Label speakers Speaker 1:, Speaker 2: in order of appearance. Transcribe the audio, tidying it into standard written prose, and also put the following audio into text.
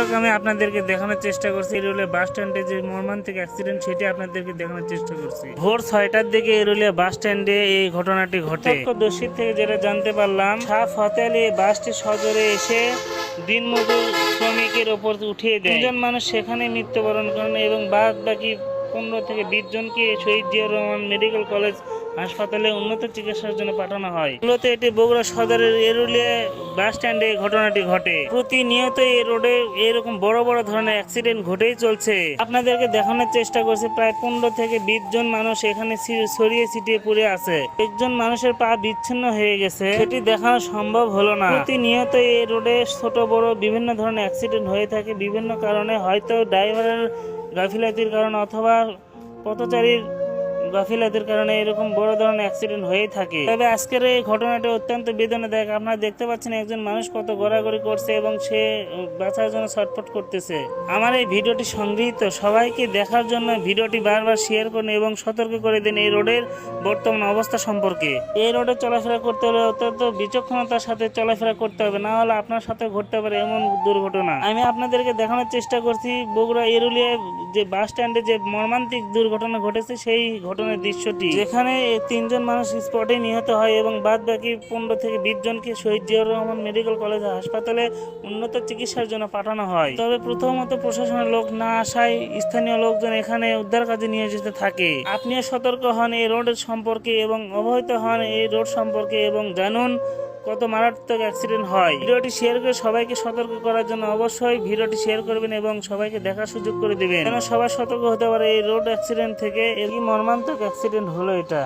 Speaker 1: দর্শক আমি আপনাদেরকে দেখানোর চেষ্টা করছি এরুলিয়া বাস স্ট্যান্ডে যে মর্মান্তিক অ্যাক্সিডেন্ট সেটি আপনাদেরকে দেখানোর চেষ্টা করছি। ভোর 6টার দিকে এরুলিয়া বাস স্ট্যান্ডে এই ঘটনাটি ঘটে। দোষী থেকে যেটা জানতে পারলাম, সাফ হতে এই বাসটি সজোরে এসে দিনমজুর শ্রমিকের ওপর উঠিয়ে দেয়। 3জন মানুষ সেখানে মৃত্যুবরণ করেন এবং বাকি 15 থেকে 20 জনকে শহীদ জিয়াউর রহমান মেডিকেল কলেজ হাসপাতালে উন্নত চিকিৎসার জন্য পাঠানো হয়। মূলত এটি বগুড়া সদরের এরুলিয়া বাস স্ট্যান্ডে ঘটনাটি ঘটে। প্রতিনিয়ত এই রোডে এরকম বড় বড় ধরনের অ্যাক্সিডেন্ট ঘটেই চলছে। আপনাদেরকে দেখানোর চেষ্টা করছি, প্রায় 15 থেকে 20 জন মানুষ এখানে ছড়িয়ে ছিটিয়ে পড়ে আছে। একজন মানুষের পা বিচ্ছিন্ন হয়ে গেছে, সেটি দেখানো সম্ভব হলো না। প্রতিনিয়ত এই রোডে ছোট বড় বিভিন্ন ধরনের অ্যাক্সিডেন্ট হয়ে থাকে বিভিন্ন কারণে, হয়তো ড্রাইভারের গাফিলতির কারণে অথবা পথচারীর গাফিলতির কারণে এরকম বড় ধরনের অ্যাক্সিডেন্ট হয়ে থাকে। তবে আজকের এই ঘটনাটি অত্যন্ত বেদনাদায়ক। আপনারা দেখতে পাচ্ছেন একজন মানুষ কত গড়াগড়ি করছে এবং সে বাঁচার জন্য ছটফট করতেছে। আমার এই ভিডিওটি সংগৃহীত, সবাইকে দেখার জন্য ভিডিওটি বারবার শেয়ার করুন এবং সতর্ক করে দিন এই রোডের বর্তমান অবস্থা সম্পর্কে। এই রোডে চলাফেরা করতে হলে অত্যন্ত বিচক্ষণতার সাথে চলাফেরা করতে হবে, না হলে আপনার সাথে ঘটতে পারে এমন দুর্ঘটনা। আমি আপনাদেরকে দেখানোর চেষ্টা করছি বগুড়া এরুলিয়া যে বাস স্ট্যান্ডে যে মর্মান্তিক দুর্ঘটনা ঘটেছে সেই ঘটনার দৃশ্যটি, যেখানে 3 জন মানুষ স্পটে নিহত হয় এবং বাকি 15 থেকে 20 জনকে শহীদ জিয়াউর রহমান মেডিকেল কলেজ হাসপাতালে উন্নত চিকিৎসার জন্য পাঠানো হয়। তবে প্রথমত প্রশাসনের লোক না আসায় স্থানীয় লোকজন এখানে উদ্ধার কাজে নিয়োজিত থাকে। আপনিও সতর্ক হন এই রোডের সম্পর্কে এবং অবহিত হন এই রোড সম্পর্কে এবং জানুন কত মারাত্মক অ্যাক্সিডেন্ট হয়। ভিডিওটি শেয়ার করে সবাইকে সতর্ক করার জন্য অবশ্যই ভিডিওটি শেয়ার করবেন এবং সবাইকে দেখার সুযোগ করে দিবেন, যেন সবাই সতর্ক হতে পারে এই রোড অ্যাক্সিডেন্ট থেকে। এই মর্মান্তিক অ্যাক্সিডেন্ট হলো এটা।